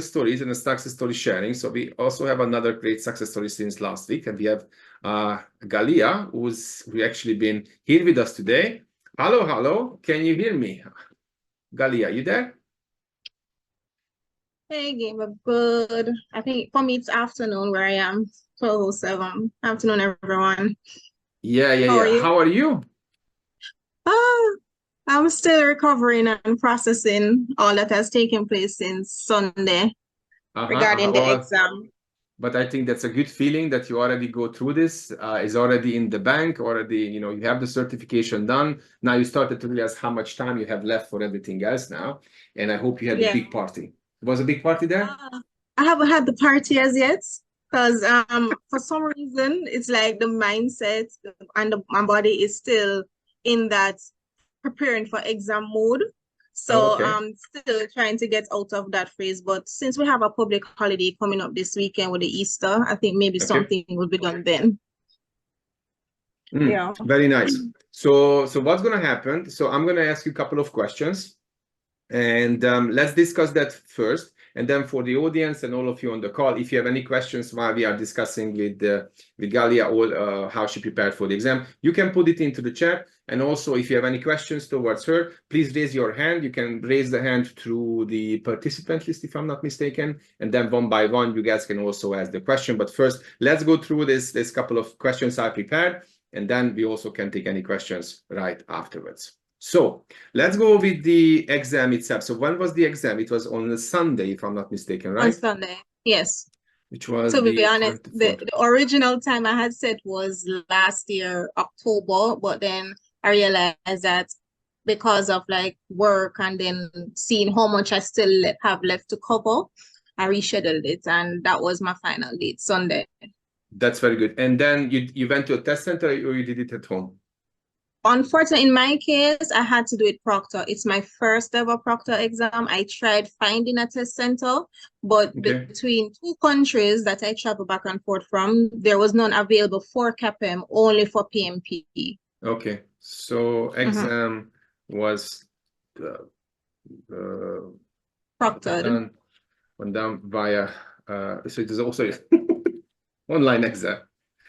stories and the success story sharing. So we also have another great success story since last week, and we have Gaylya, who's actually been here with us today. Hello, hello. Can you hear me? Gaylya, you there? Hey, Gabe, good. I think for me it's afternoon where I am, 12:07. Afternoon, everyone. Yeah. How are you? How are you? I'm still recovering and processing all that has taken place since Sunday regarding the exam. But I think that's a good feeling that you already go through this, is already in the bank, already, you have the certification done. Now you started to realize how much time you have left for everything else now. And I hope you had a big party. It was a big party there? I haven't had the party as yet because for some reason it's like the mindset and my body is still in that preparing for exam mode. So I'm still trying to get out of that phase. But since we have a public holiday coming up this weekend with the Easter, I think maybe something will be done then. Yeah. Very nice. So what's going to happen? So I'm going to ask you a couple of questions, and let's discuss that first. And then for the audience and all of you on the call, if you have any questions while we are discussing with Gaylya how she prepared for the exam, you can put it into the chat. And also, if you have any questions towards her, please raise your hand. You can raise the hand through the participant list, if I'm not mistaken. And then one by one, you guys can also ask the question. But first, let's go through this couple of questions I prepared. And then we also can take any questions right afterwards. So let's go with the exam itself. So when was the exam? It was on a Sunday, if I'm not mistaken, right? On Sunday, yes. Which was, to be honest, the original time I had set was last year, October, but then I realized that because of like work and then seeing how much I still have left to cover, I rescheduled it, and that was my final date, Sunday. That's very good. And then you went to a test center, or you did it at home? Unfortunately, in my case, I had to do it proctor. It's my first ever proctor exam. I tried finding a test center, but between two countries that I travel back and forth from, there was none available for CAPM, only for PMP. Okay, so exam was proctored. Done via, so it is also online exam.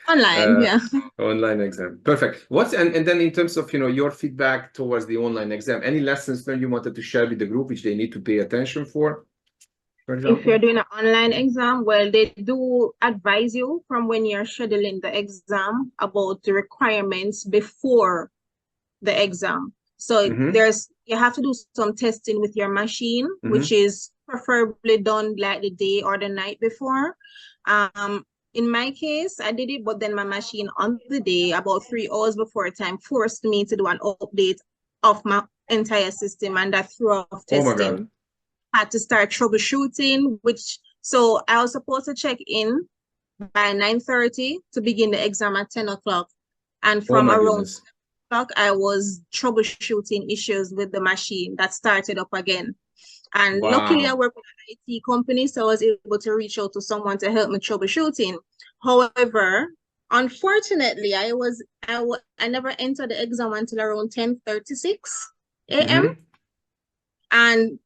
Online, yeah. Online exam. Perfect. And then in terms of, your feedback towards the online exam, any lessons learned you wanted to share with the group, which they need to pay attention for example? If you're doing an online exam, well, they do advise you from when you're scheduling the exam about the requirements before the exam. So you have to do some testing with your machine, which is preferably done like the day or the night before. In my case, I did it, but then my machine on the day, about 3 hours before time, forced me to do an update of my entire system, and that threw off testing. Oh my God. I had to start troubleshooting, so I was supposed to check in by 9:30 to begin the exam at 10 o'clock. And from around 10 o'clock, I was troubleshooting issues with the machine that started up again. And luckily, I work with an IT company, so I was able to reach out to someone to help me troubleshooting. However, unfortunately, I never entered the exam until around 10:36 a.m. And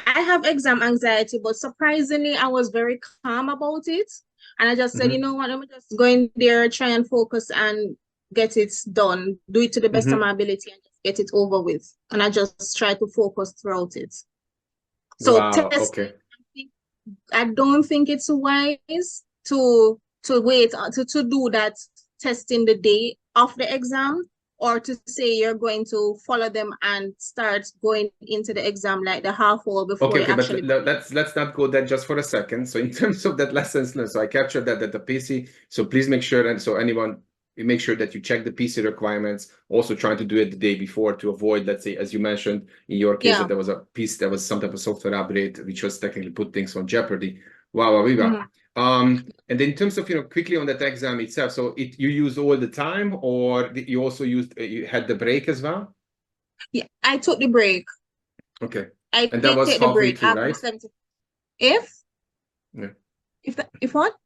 I have exam anxiety, but surprisingly, I was very calm about it. And I just said, you know what, let me just go in there, try and focus and get it done, do it to the best of my ability and just get it over with. And I just try to focus throughout it. So testing, I don't think it's wise to wait to do that testing the day of the exam, or to say you're going to follow them and start going into the exam like the half hour before. Okay, but let's not go there just for a second. So in terms of that lessons learned, so I captured that at the PC. So please make sure, and so anyone, you make sure that you check the PC requirements. Also trying to do it the day before to avoid, let's say, as you mentioned in your case, that there was a piece, there was some type of software update which was technically put things on jeopardy. And in terms of, quickly on that exam itself, so you used all the time, or you also you had the break as well? Yeah, I took the break. Okay. And that was halfway through, right? If what?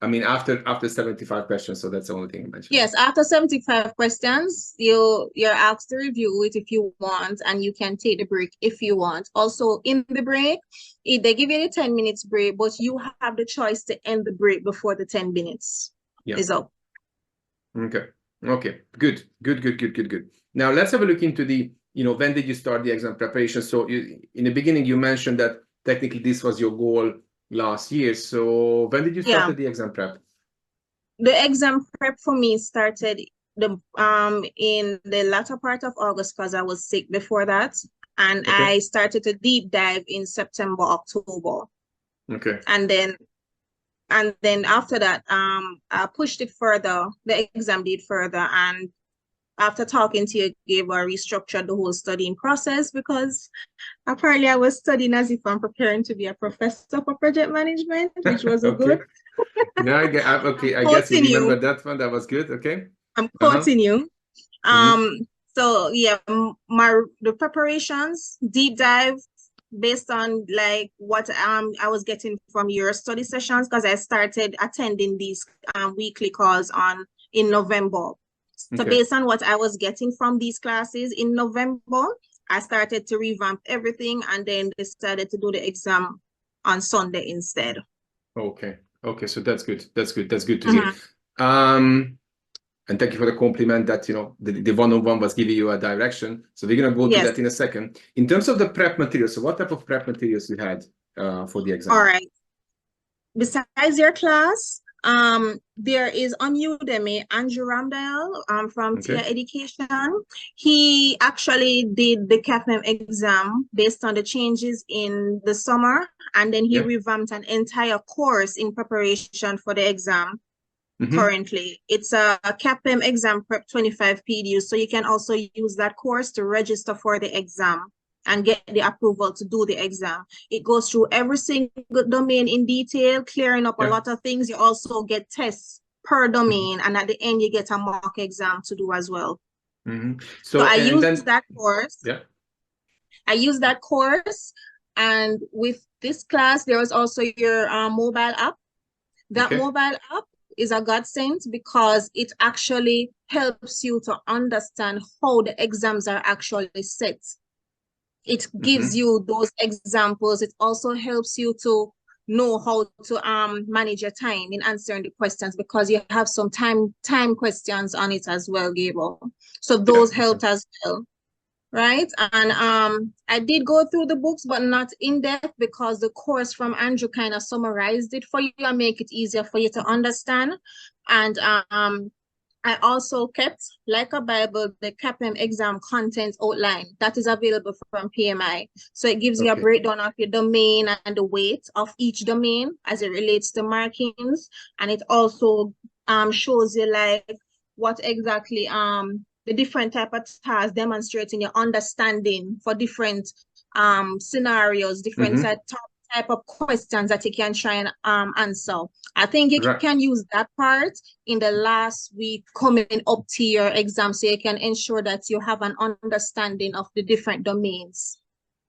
I mean, after 75 questions, so that's the only thing I mentioned. Yes, after 75 questions, you're asked to review it if you want, and you can take the break if you want. Also, in the break, they give you a 10 minutes break, but you have the choice to end the break before the 10 minutes is up. Okay. Okay. Good. Now let's have a look into the, when did you start the exam preparation? So in the beginning, you mentioned that technically this was your goal last year. So when did you start the exam prep? The exam prep for me started in the latter part of August because I was sick before that. And I started to deep dive in September, October. Okay. And then after that, I pushed it further, the exam date further. And after talking to you, Gaylya, restructured the whole studying process because apparently I was studying as if I'm preparing to be a professor for project management, which wasn't good. Yeah, I guess you remember that one. That was good. Okay. I'm quoting you. So yeah, the preparations, deep dive based on like what I was getting from your study sessions, because I started attending these weekly calls in November. So based on what I was getting from these classes in November, I started to revamp everything and then decided to do the exam on Sunday instead. Okay. So that's good. That's good to hear. And thank you for the compliment that, the one-on-one was giving you a direction. So we're going to go to that in a second. In terms of the prep materials, so what type of prep materials you had for the exam? All right. Besides your class, there is on Udemy, Andrew Ramdale from TIA Education. He actually did the CAPM exam based on the changes in the summer, and then he revamped an entire course in preparation for the exam. Currently, it's a CAPM exam prep 25 PDU, so you can also use that course to register for the exam and get the approval to do the exam. It goes through every single domain in detail, clearing up a lot of things. You also get tests per domain, and at the end, you get a mock exam to do as well. So I used that course. I used that course, and with this class, there was also your mobile app. That mobile app is a godsend because it actually helps you to understand how the exams are actually set. It gives you those examples. It also helps you to know how to manage your time in answering the questions because you have some time questions on it as well, Gabriel. So those helped as well. Right. And I did go through the books, but not in depth because the course from Andrew kind of summarized it for you and make it easier for you to understand. And I also kept, like a Bible, the CAPM exam content outline that is available from PMI. So it gives you a breakdown of your domain and the weight of each domain as it relates to markings. And it also shows you like what exactly the different type of tasks, demonstrating your understanding for different scenarios, different type of questions that you can try and answer. I think you can use that part in the last week coming up to your exam so you can ensure that you have an understanding of the different domains.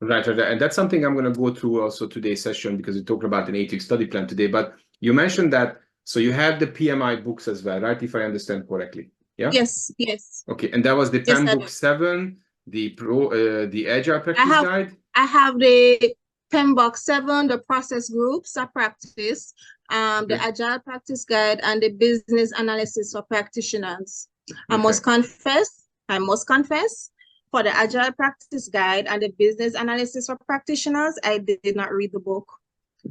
Right. And that's something I'm going to go through also today's session because we talked about an 8-week study plan today. But you mentioned that, so you have the PMI books as well, right? If I understand correctly. Yeah. Yes. Okay. And that was the PMBOK 7, the Agile Practice Guide. I have the PMBOK 7, the process groups of practice, the Agile Practice Guide, and the business analysis for practitioners. I must confess, for the Agile Practice Guide and the business analysis for practitioners, I did not read the book.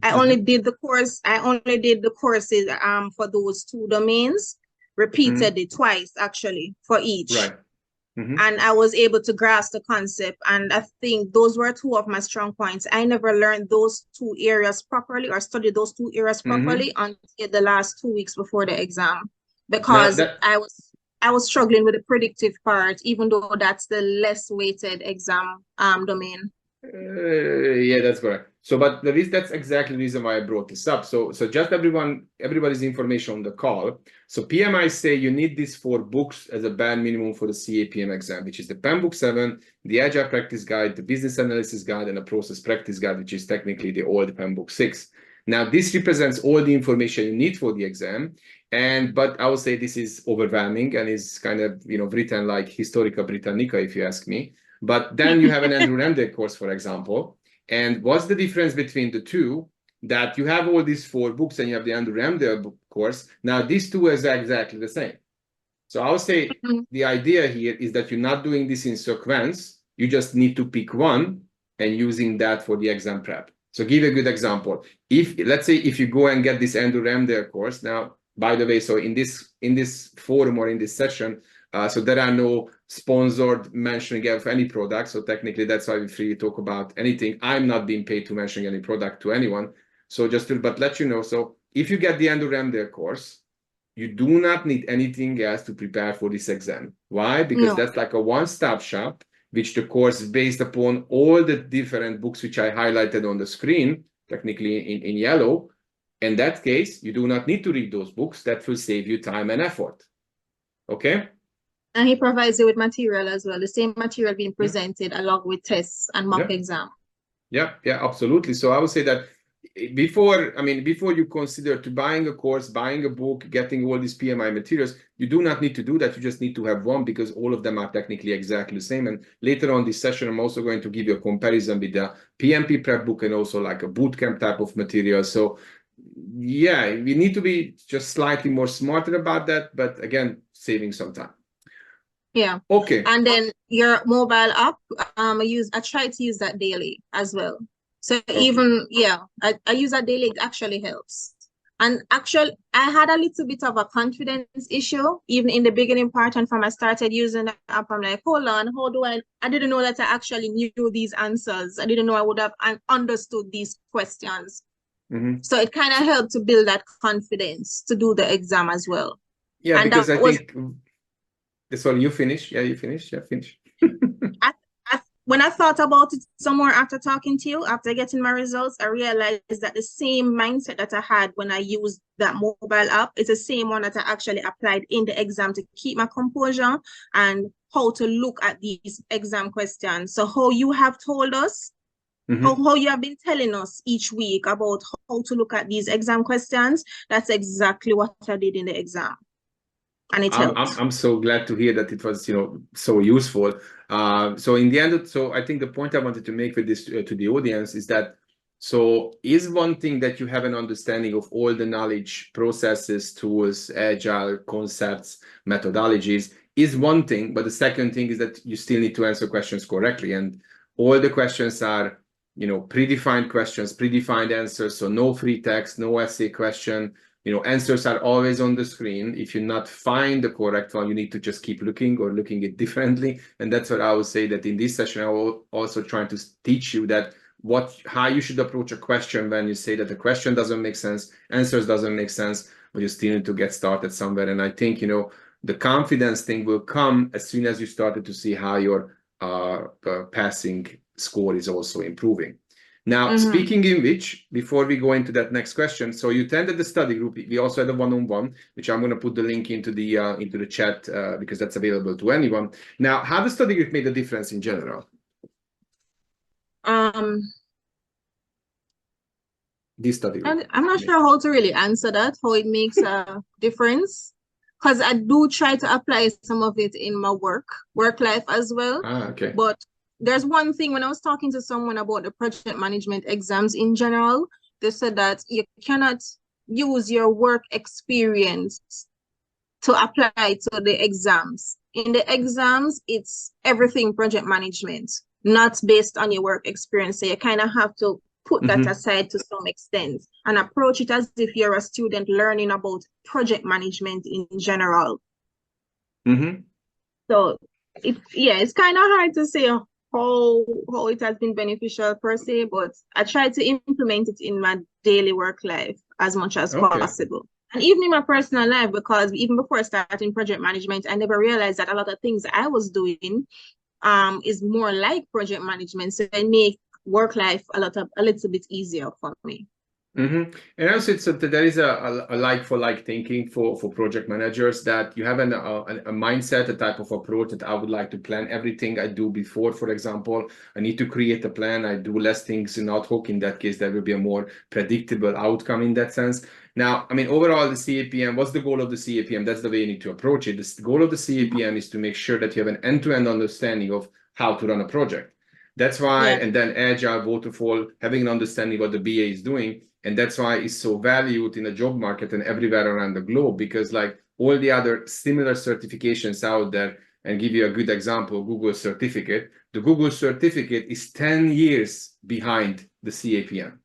I only did the course. I only did the courses for those two domains, repeatedly twice actually for each. And I was able to grasp the concept, and I think those were two of my strong points. I never learned those two areas properly or studied those two areas properly until the last 2 weeks before the exam, because I was struggling with the predictive part, even though that's the less weighted exam domain. Yeah, that's correct. So, but that's exactly the reason why I brought this up. So just everybody's information on the call. So PMI say you need these 4 books as a bare minimum for the CAPM exam, which is the PMBOK 7, the Agile Practice Guide, the Business Analysis Guide, and the Process Practice Guide, which is technically the old PMBOK 6. Now, this represents all the information you need for the exam. But I would say this is overwhelming and is kind of, written like Historica Britannica, if you ask me. But then you have an Andrew Ramday course, for example. And what's the difference between the two? That you have all these 4 books and you have the Andrew Ramday course. Now, these two are exactly the same. So I would say the idea here is that you're not doing this in sequence. You just need to pick one and using that for the exam prep. So give a good example. Let's say if you go and get this Andrew Ramday course, now, by the way, so in this forum or in this session, so there are no sponsored mentioning of any product. So technically, that's why we're free to talk about anything. I'm not being paid to mention any product to anyone. So but let you know, so if you get the Andrew Ramday course, you do not need anything else to prepare for this exam. Why? Because that's like a one-stop shop, which the course is based upon all the different books which I highlighted on the screen, technically in yellow. In that case, you do not need to read those books. That will save you time and effort. Okay? And he provides you with material as well, the same material being presented along with tests and mock exam. Yeah, absolutely. So I would say that before you consider to buying a course, buying a book, getting all these PMI materials, you do not need to do that. You just need to have one because all of them are technically exactly the same. And later on this session, I'm also going to give you a comparison with the PMP prep book and also like a bootcamp type of material. So yeah, we need to be just slightly more smarter about that, but again, saving some time. Yeah. Okay. And then your mobile app, I try to use that daily as well. So even, I use that daily. It actually helps. And actually, I had a little bit of a confidence issue, even in the beginning part. And from I started using the app, I'm like, hold on, how do I didn't know that I actually knew these answers. I didn't know I would have understood these questions. So it kind of helped to build that confidence to do the exam as well. Yeah, and because I think... Sorry, you finish? Yeah, you finish? Yeah, finish. When I thought about it some more after talking to you, after getting my results, I realized that the same mindset that I had when I used that mobile app is the same one that I actually applied in the exam to keep my composure and how to look at these exam questions. So how you have told us, how you have been telling us each week about how to look at these exam questions, that's exactly what I did in the exam. And it helped. I'm so glad to hear that it was, so useful. So in the end, so I think the point I wanted to make with this to the audience is that, so is one thing that you have an understanding of all the knowledge, processes, tools, agile concepts, methodologies is one thing, but the second thing is that you still need to answer questions correctly. And all the questions are, predefined questions, predefined answers. So no free text, no essay question. Answers are always on the screen. If you not find the correct one, you need to just keep looking or looking it differently. And that's what I would say that in this session, I will also try to teach you that how you should approach a question when you say that the question doesn't make sense, answers doesn't make sense, but you still need to get started somewhere. And I think, the confidence thing will come as soon as you started to see how your passing score is also improving. Now, speaking in which, before we go into that next question, so you attended the study group. We also had a one-on-one, which I'm going to put the link into the chat because that's available to anyone. Now, how the study group made a difference in general? This study group. I'm not sure how to really answer that, how it makes a difference, because I do try to apply some of it in my work life as well. Okay. But there's one thing, when I was talking to someone about the project management exams in general, they said that you cannot use your work experience to apply to the exams. In the exams, it's everything project management, not based on your work experience. So you kind of have to put that aside to some extent and approach it as if you're a student learning about project management in general. So it's kind of hard to say how it has been beneficial per se, but I try to implement it in my daily work life as much as possible. And even in my personal life, because even before starting project management, I never realized that a lot of things I was doing is more like project management. So it make work life a little bit easier for me. Mm-hmm. And also, there is a like for like thinking for project managers, that you have a mindset, a type of approach that I would like to plan everything I do before. For example, I need to create a plan. I do less things in ad hoc. In that case, there will be a more predictable outcome in that sense. Now, I mean, overall, the CAPM, what's the goal of the CAPM? That's the way you need to approach it. The goal of the CAPM is to make sure that you have an end-to-end understanding of how to run a project. That's why, Yeah. and then agile, waterfall, having an understanding what the BA is doing. And that's why it's so valued in the job market and everywhere around the globe, because like all the other similar certifications out there, and give you a good example, Google certificate, the Google certificate is 10 years behind the CAPM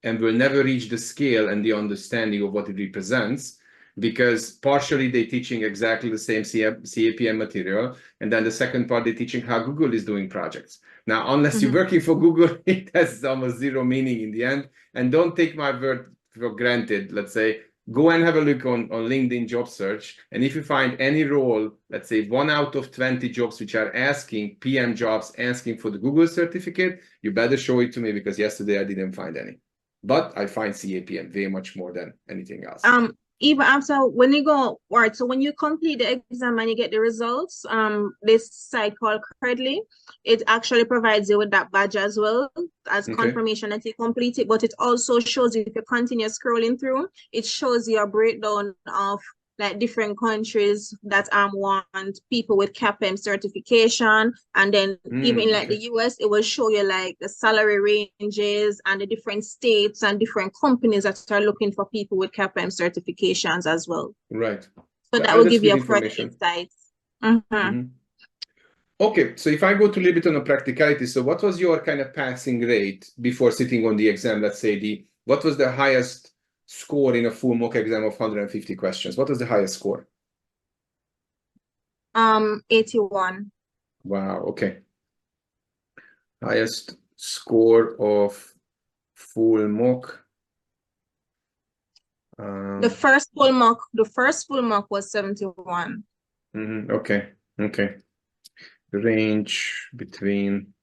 and will never reach the scale and the understanding of what it represents, because partially they're teaching exactly the same CAPM material. And then the second part, they're teaching how Google is doing projects. Now, unless you're working for Google, it has almost zero meaning in the end. And don't take my word for granted. Let's say, go and have a look on LinkedIn job search. And if you find any role, let's say 1 out of 20 jobs which are asking PM jobs, asking for the Google certificate, you better show it to me, because yesterday I didn't find any. But I find CAPM way much more than anything else. Even after when you go, right, so when you complete the exam and you get the results, this site called Credly, it actually provides you with that badge as well as confirmation that you complete it, but it also shows you, if you continue scrolling through, it shows you a breakdown of like different countries that want people with CAPM certification, and then even in like the US, it will show you like the salary ranges and the different states and different companies that are looking for people with CAPM certifications as well. Right. So that will give you a further insight. Okay, so if I go to a little bit on the practicality, so what was your kind of passing rate before sitting on the exam? Let's say what was the highest score in a full mock exam of 150 questions? What was the highest score? 81. Wow, okay. Highest score of full mock. The first full mock was 71. Okay. Range between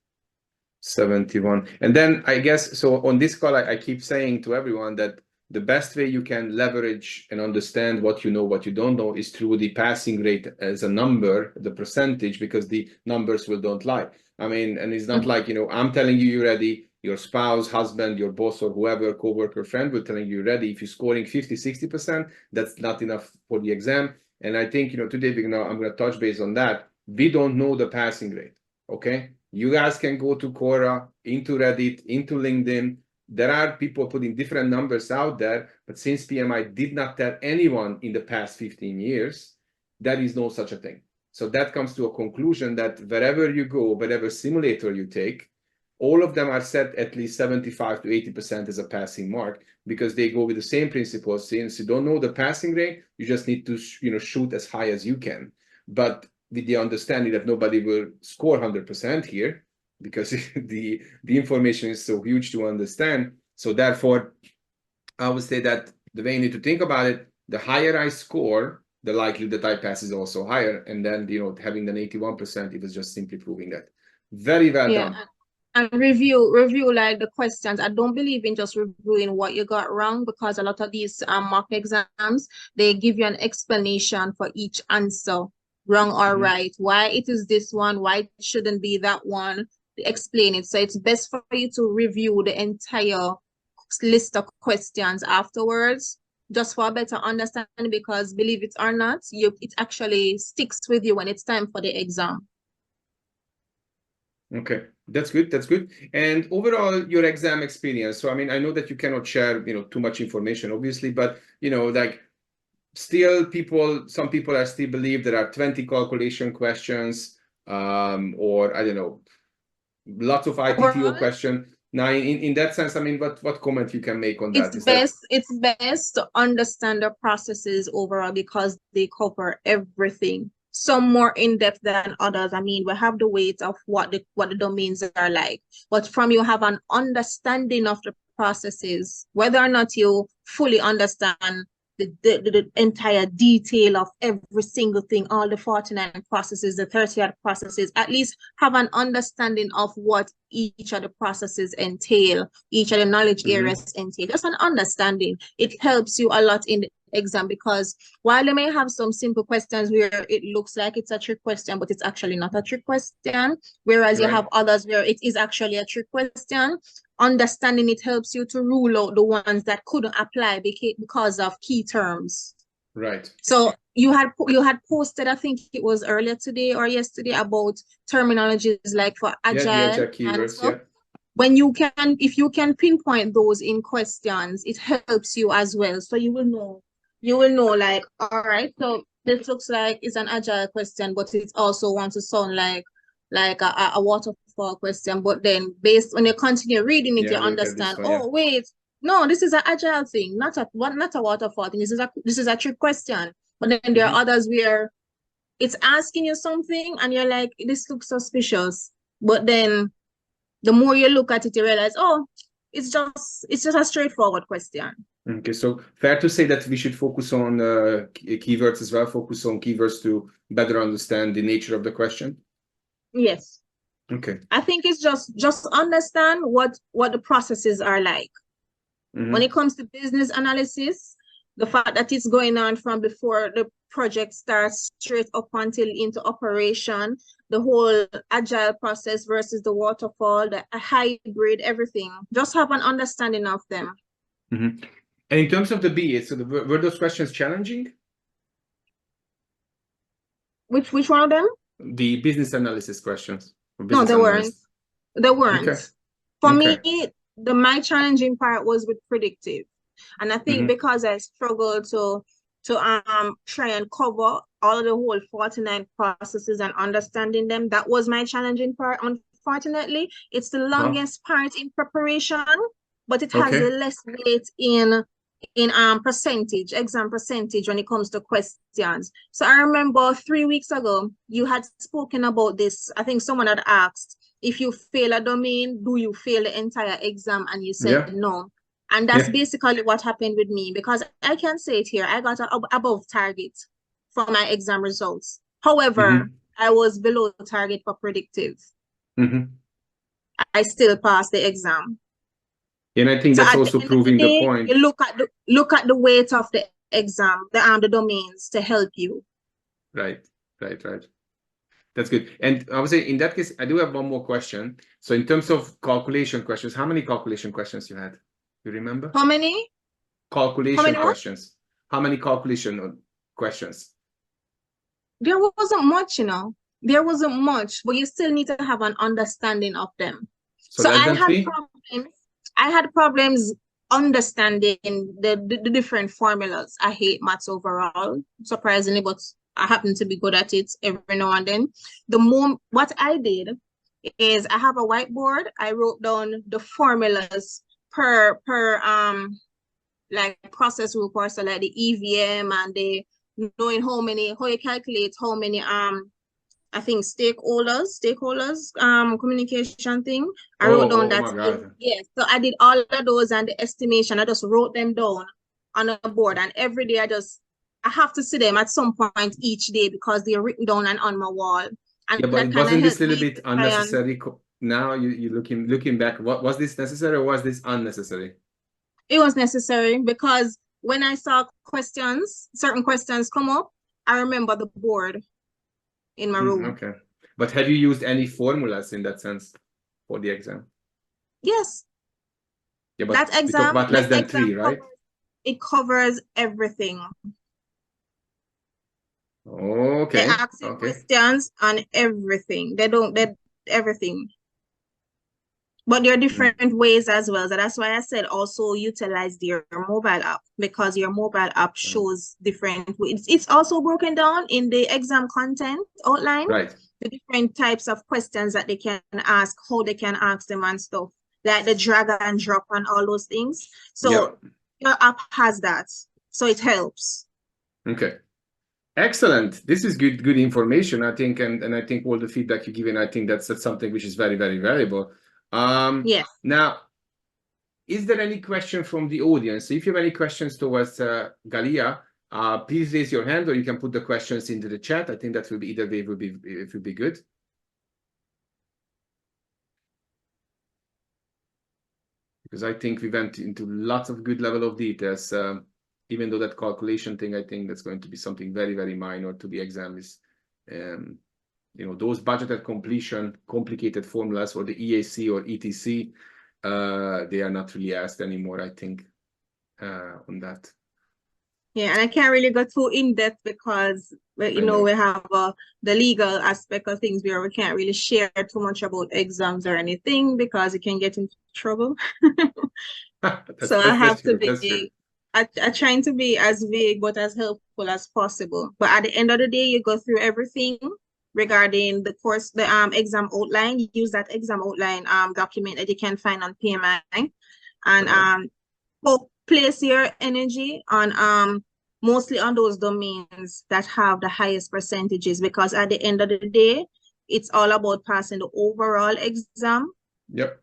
71. And then I guess, so on this call, I keep saying to everyone that the best way you can leverage and understand what you know, what you don't know, is through the passing rate as a number, the percentage, because the numbers don't lie. I mean, and it's not like, I'm telling you you're ready, your spouse, husband, your boss, or whoever, coworker, friend will telling you you're ready. If you're scoring 50, 60%, that's not enough for the exam. And I think, today I'm going to touch base on that. We don't know the passing rate, okay? You guys can go to Quora, into Reddit, into LinkedIn. There are people putting different numbers out there, but since PMI did not tell anyone in the past 15 years, there is no such a thing. So that comes to a conclusion that wherever you go, whatever simulator you take, all of them are set at least 75 to 80% as a passing mark, because they go with the same principles. Since you don't know the passing rate, you just need to shoot as high as you can. But with the understanding that nobody will score 100% here, because the information is so huge to understand. So therefore, I would say that the way you need to think about it, the higher I score, the likelihood that I pass is also higher. And then, having an 81%, it was just simply proving that. Very well done. And review like the questions. I don't believe in just reviewing what you got wrong, because a lot of these mock exams, they give you an explanation for each answer, wrong or right, why it is this one, why it shouldn't be that one. They explain it. So it's best for you to review the entire list of questions afterwards, just for a better understanding, because believe it or not, it actually sticks with you when it's time for the exam. Okay, that's good. That's good. And overall, your exam experience. So, I mean, I know that you cannot share, too much information, obviously, but, like still some people are still believe there are 20 calculation questions, or I don't know, lots of ITTO question. Now, in that sense, I mean, what comment you can make on that? It's best to understand the processes overall, because they cover everything. Some more in-depth than others. I mean, we have the weight of what the domains are like, but from you have an understanding of the processes, whether or not you fully understand the entire detail of every single thing, all the 49 processes, the 30 processes, at least have an understanding of what each of the processes entail, each of the knowledge areas entail. Just an understanding. It helps you a lot in the exam, because while they may have some simple questions where it looks like it's a trick question, but it's actually not a trick question, whereas you have others where it is actually a trick question, understanding it helps you to rule out the ones that couldn't apply because of key terms. Right. So you had posted, I think it was earlier today or yesterday, about terminologies like for agile, agile keywords, and when you can, if you can pinpoint those in questions, it helps you as well. So you will know like, all right, so this looks like it's an agile question, but it also wants to sound like a waterfall question. But then based when you continue reading it, you understand, oh wait, no, this is an agile thing, not a waterfall thing. This is a trick question. But then there are others where it's asking you something and you're like, this looks suspicious. But then the more you look at it, you realize, oh, it's just a straightforward question. Okay, so fair to say that we should focus on keywords as well, focus on keywords to better understand the nature of the question? Yes. Okay. I think it's just understand what the processes are like. When it comes to business analysis, the fact that it's going on from before the project starts straight up until into operation, the whole agile process versus the waterfall, the hybrid, everything. Just have an understanding of them. And in terms of the BA, so were those questions challenging? Which one of them? The business analysis questions. No, they weren't. They weren't. Okay. For me, my challenging part was with predictive. And I think because I struggled to try and cover all of the whole 49 processes and understanding them, that was my challenging part. Unfortunately, it's the longest part in preparation, but it has the less weight in percentage, exam percentage when it comes to questions. So I remember 3 weeks ago, you had spoken about this. I think someone had asked, if you fail a domain, do you fail the entire exam? And you said no. And that's basically what happened with me, because I can say it here, I got above target for my exam results. However, I was below target for predictive. I still passed the exam. And I think that's also proving the point. You look at the weight of the exam, the domains to help you. Right. That's good. And I would say in that case, I do have one more question. So in terms of calculation questions, how many calculation questions you had? You remember? How many? Calculation questions. How many calculation questions? There wasn't much, There wasn't much, but you still need to have an understanding of them. So I had problems understanding the different formulas. I hate maths overall, surprisingly, but I happen to be good at it every now and then. What I did is I have a whiteboard. I wrote down the formulas per like process report, so like the EVM and the knowing how you calculate how many I think stakeholders communication thing. I wrote down that. Yes, so I did all of those and the estimation. I just wrote them down on a board, and every day I have to see them at some point each day because they're written down and on my wall. And but wasn't this a little bit unnecessary? Now you looking back, was this necessary or was this unnecessary? It was necessary, because when I saw certain questions come up, I remember the board in my room. Okay. But have you used any formulas in that sense for the exam? Yes. Yeah, but less than 3, right? It covers everything. Okay. They ask you questions on everything. They everything. But there are different ways as well. So that's why I said also utilize your mobile app, because your mobile app shows different ways. It's also broken down in the exam content outline. Right. The different types of questions that they can ask, how they can ask them and stuff, like the drag and drop and all those things. So your app has that. So it helps. Okay. Excellent. This is good information, I think, and I think all the feedback you're giving, I think that's something which is very, very valuable. Yes. Now, is there any question from the audience? So if you have any questions towards Gaylya, please raise your hand, or you can put the questions into the chat. I think that will be either way, it will be good. Because I think we went into lots of good level of details. Even though that calculation thing, I think that's going to be something very, very minor to the exam is, you know, those budgeted completion, complicated formulas, or the EAC or ETC, they are not really asked anymore, I think, on that. Yeah, and I can't really go too in depth because, you know, we have the legal aspect of things where we can't really share too much about exams or anything because you can get into trouble. So I have to be, I'm trying to be as vague but as helpful as possible. But at the end of the day, you go through everything regarding the course, the exam outline. You use that exam outline document that you can find on PMI, and place your energy on mostly on those domains that have the highest percentages, because at the end of the day, it's all about passing the overall exam. Yep.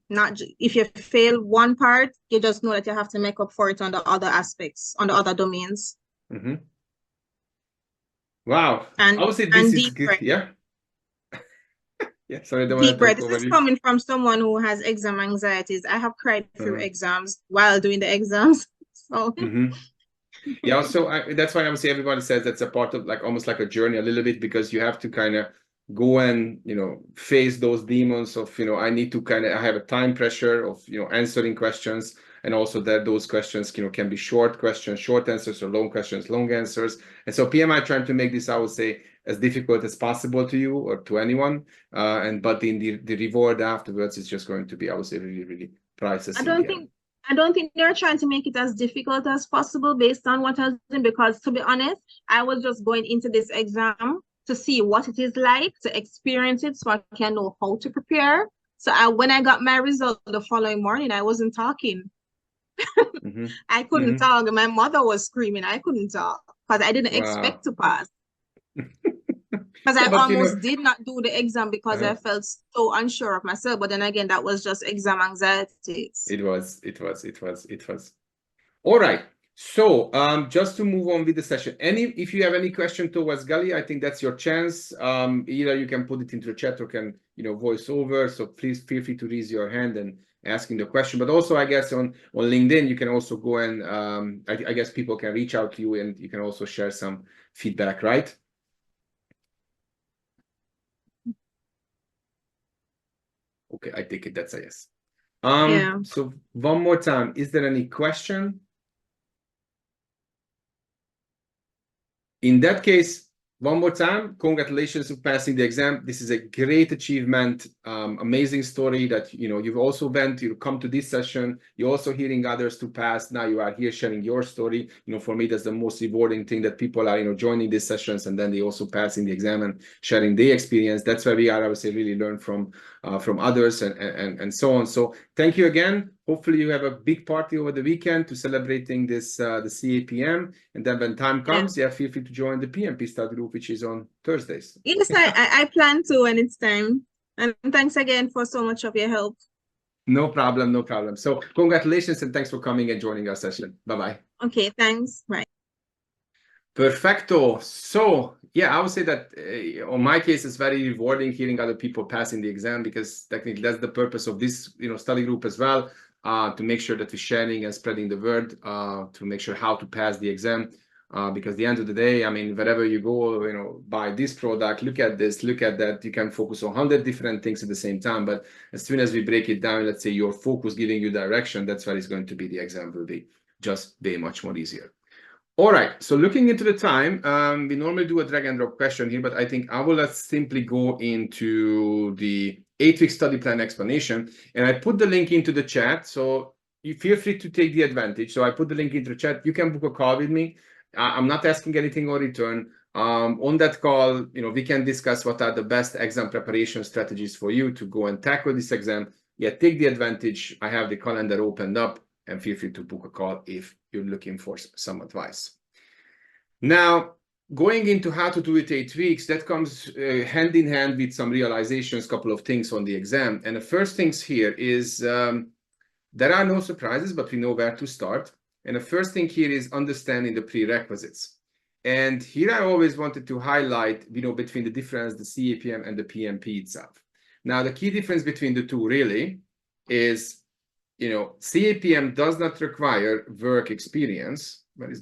Not if you fail one part, you just know that you have to make up for it on the other aspects, on the other domains. Mm-hmm. Wow. And I would say this is good. Yeah. Yeah, sorry, deep breath. This is coming from someone who has exam anxieties. I have cried through exams while doing the exams. So yeah, so that's why I would say everybody says that's a part of, like, almost like a journey a little bit, because you have to kind of go and, you know, face those demons of, you know, I need to kind of, I have a time pressure of, you know, answering questions, and also that those questions, you know, can be short questions, short answers, or long questions, long answers. And so PMI trying to make this, I would say, as difficult as possible to you or to anyone, but in the reward afterwards is just going to be, I would say, really, really priceless. I don't think they're trying to make it as difficult as possible based on what I was doing, because to be honest, I was just going into this exam to see what it is like, to experience it so I can know how to prepare. So when I got my result the following morning, I wasn't talking. I couldn't talk. My mother was screaming. I couldn't talk because I didn't expect to pass. Because I almost did not do the exam because I felt so unsure of myself. But then again, that was just exam anxieties. It was. All right. So just to move on with the session, if you have any question towards Gaylya, I think that's your chance. Either you can put it into the chat or can, you know, voice over. So please feel free to raise your hand and asking the question. But also, I guess on LinkedIn, you can also go and I guess people can reach out to you, and you can also share some feedback, right? Okay, I take it that's a yes. Yeah. So one more time, is there any question? In that case, one more time, congratulations for passing the exam. This is a great achievement, amazing story that, you know, you've also you come to this session, you're also hearing others to pass. Now you are here sharing your story. You know, for me, that's the most rewarding thing, that people are, you know, joining these sessions and then they also passing the exam and sharing their experience. That's where we are, I would say, really learn from others and so on. So thank you again. Hopefully you have a big party over the weekend to celebrating this the CAPM, and then when time comes, feel free to join the PMP study group, which is on Thursdays. Yes, I plan to when it's time. And thanks again for so much of your help. No problem, no problem. So congratulations and thanks for coming and joining our session. Bye-bye. Okay, thanks. Bye. Perfecto. So yeah, I would say that on my case, it's very rewarding hearing other people passing the exam, because technically that's the purpose of this, you know, study group as well, to make sure that we're sharing and spreading the word, to make sure how to pass the exam. Because at the end of the day, I mean, wherever you go, you know, buy this product, look at this, look at that, you can focus on 100 different things at the same time. But as soon as we break it down, let's say your focus giving you direction, that's where it's going to be, the exam will be just way much more easier. All right, so looking into the time, we normally do a drag and drop question here, but I think I will simply go into the 8-week study plan explanation, and I put the link into the chat, so you feel free to take the advantage. So I put the link into the chat. You can book a call with me. I'm not asking anything in return. On that call, you know, we can discuss what are the best exam preparation strategies for you to go and tackle this exam. Yeah, take the advantage. I have the calendar opened up, and feel free to book a call if you're looking for some advice. Now, going into how to do it 8 weeks, that comes hand in hand with some realizations, couple of things on the exam. And the first things here is There are no surprises, but we know where to start. And the first thing here is understanding the prerequisites. And here I always wanted to highlight, between the difference, the CAPM and the PMP itself. Now, the key difference between the two really is, CAPM does not require work experience. Where is the